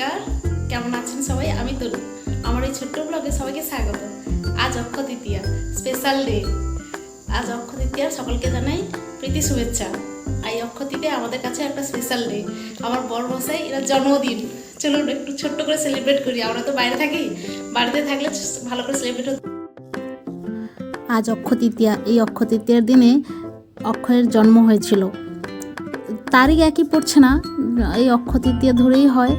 নমস্কার, কেমন আছেন সবাই? আমি তরু। আমার এই ছোট্ট ব্লগে সবাইকে স্বাগত। আজ অক্ষয় তৃতীয়া, স্পেশাল ডে। আজ অক্ষয় তৃতীয়া, সকলকে জানাই প্রীতি শুভেচ্ছা। এই অক্ষয় তৃতীয়া আমাদের কাছে একটা স্পেশাল ডে। আমার বড় মশাই এরা জন্মদিন। চলুন একটু ছোট্ট করে সেলিব্রেট করি। আমরা তো বাইরে থাকি, বাড়িতে থাকলে ভালো করে সেলিব্রেট হতো। আজ অক্ষয় তৃতীয়া। এই অক্ষয় তৃতীয়ার দিনে অক্ষয়ের জন্ম হয়েছিল। তারিখ একই পড়ছে না, এই অক্ষয় তৃতীয়া ধরেই হয়।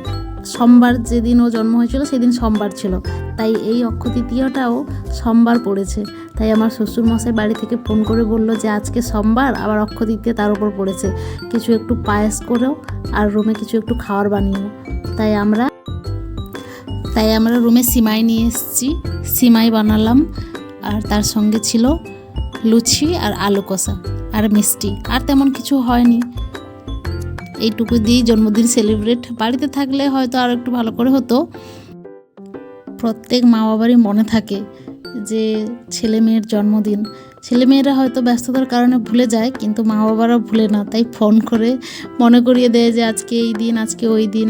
সোমবার যেদিন ও জন্ম হয়েছিল সেদিন সোমবার ছিল, তাই এই অক্ষয় তৃতীয়াটাও সোমবার পড়েছে। তাই আমার শ্বশুরমশাই বাড়ি থেকে ফোন করে বলল যে আজকে সোমবার, আবার অক্ষয় তৃতীয়া তার উপর পড়েছে, কিছু একটু পায়েস করেও আর রুমে কিছু একটু খাওয়ার বানিয়েও। তাই আমরা রুমে সিমাই নিয়ে এসেছি, সিমাই বানালাম। আর তার সঙ্গে ছিল লুচি আর আলু কষা আর মিষ্টি, আর তেমন কিছু হয়নি। এইটুকু দিয়েই জন্মদিন সেলিব্রেট। বাড়িতে থাকলে হয়তো আরও একটু ভালো করে হতো। প্রত্যেক মা বাবারই মনে থাকে যে ছেলে মেয়ের জন্মদিন। ছেলেমেয়েরা হয়তো ব্যস্ততার কারণে ভুলে যায়, কিন্তু মা বাবারা ভুলে না, তাই ফোন করে মনে করিয়ে দেয় যে আজকে এই দিন, আজকে ওই দিন।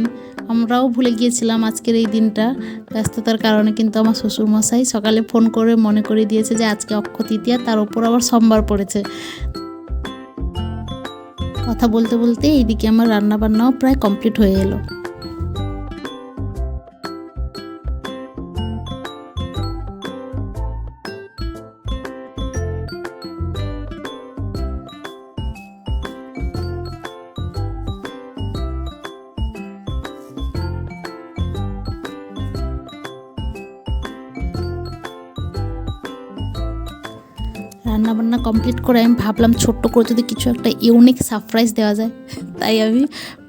আমরাও ভুলে গিয়েছিলাম আজকের এই দিনটা ব্যস্ততার কারণে, কিন্তু আমার শ্বশুরমশাই সকালে ফোন করে মনে করিয়ে দিয়েছে যে আজকে অক্ষয় তৃতীয়া, তার উপর আবার সোমবার পড়েছে। কথা বলতে বলতে এইদিকে আমার রান্নাবান্নাও প্রায় কমপ্লিট হয়ে এলো। রান্নাবান্না কমপ্লিট করে আমি ভাবলাম ছোট্ট করে যদি কিছু একটা ইউনিক সারপ্রাইজ দেওয়া যায়। তাই আমি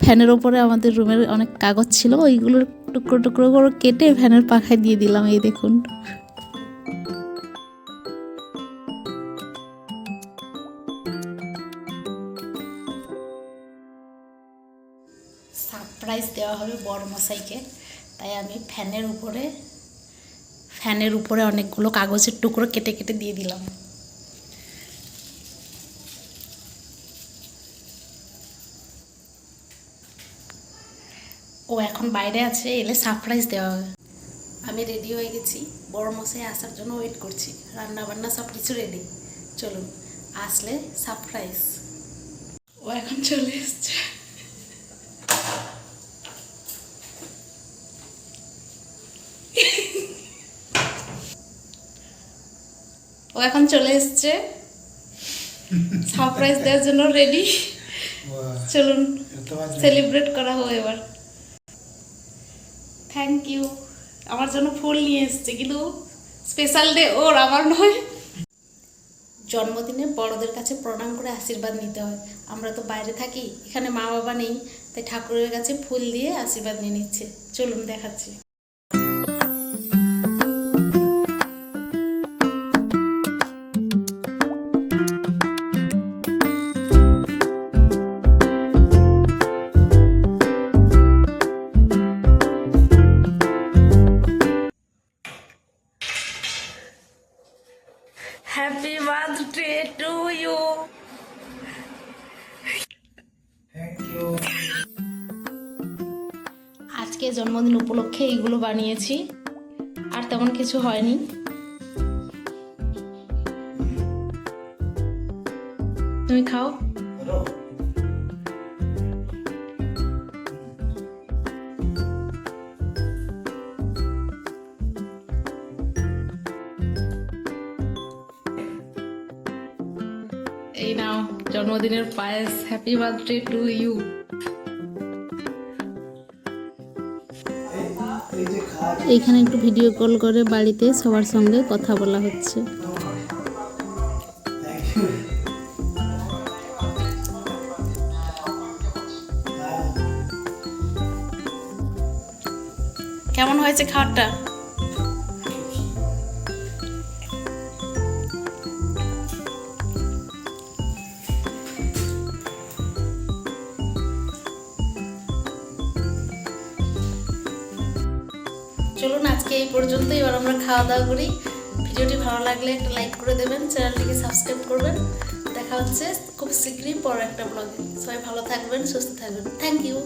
ফ্যানের ওপরে আমাদের রুমের অনেক কাগজ ছিল, ওইগুলো টুকরো টুকরো করে কেটে ফ্যানের পাখায় দিয়ে দিলাম। এই দেখুন, সারপ্রাইজ দেওয়া হবে বড় মশাইকে। তাই আমি ফ্যানের উপরে অনেকগুলো কাগজের টুকরো কেটে কেটে দিয়ে দিলাম। ও এখন বাইরে আছে, এলে সারপ্রাইজ দেওয়া হবে। আমি রেডি হয়ে গেছি, বড় মশাই আসার জন্য ওয়েট করছি। রান্না বান্না সব কিছু রেডি, চলুন আসলে সারপ্রাইজ। ও এখন চলে এসছে। ও এখন চলে এসছে সারপ্রাইজ দেওয়ার জন্য রেডি। চলুন সেলিব্রেট করা হোক এবার। Thank you. আমার জন্য ফুল নিয়ে এসছে, কিন্তু স্পেশাল ডে ওর, আমার নয়। জন্মদিনে বড়দের কাছে প্রণাম করে আশীর্বাদ নিতে হয়। আমরা তো বাইরে থাকি, এখানে মা বাবা নেই, তাই ঠাকুরের কাছে ফুল দিয়ে আশীর্বাদ নিয়ে নিচ্ছে। চলুন দেখাচ্ছি। Happy birthday to you. Thank you. আজকে জন্মদিন উপলক্ষে এইগুলো বানিয়েছি, আর তেমন কিছু হয়নি। তুমি খাও। এই নাও জন্মদিনের পায়েস। Happy birthday to you. এইখানে একটু ভিডিও কল করে বাড়িতে সবার সঙ্গে কথা বলা হচ্ছে। কেমন হয়েছে খাবারটা? চলুন আজকে এই পর্যন্ত, এবার আমরা খাওয়া দাওয়া করি। ভিডিওটি ভালো লাগলে একটা লাইক করে দেবেন, চ্যানেলটিকে সাবস্ক্রাইব করবেন। দেখা হচ্ছে খুব শীঘ্রই পর একটা ব্লগে। সবাই ভালো থাকবেন, সুস্থ থাকবেন। Thank you.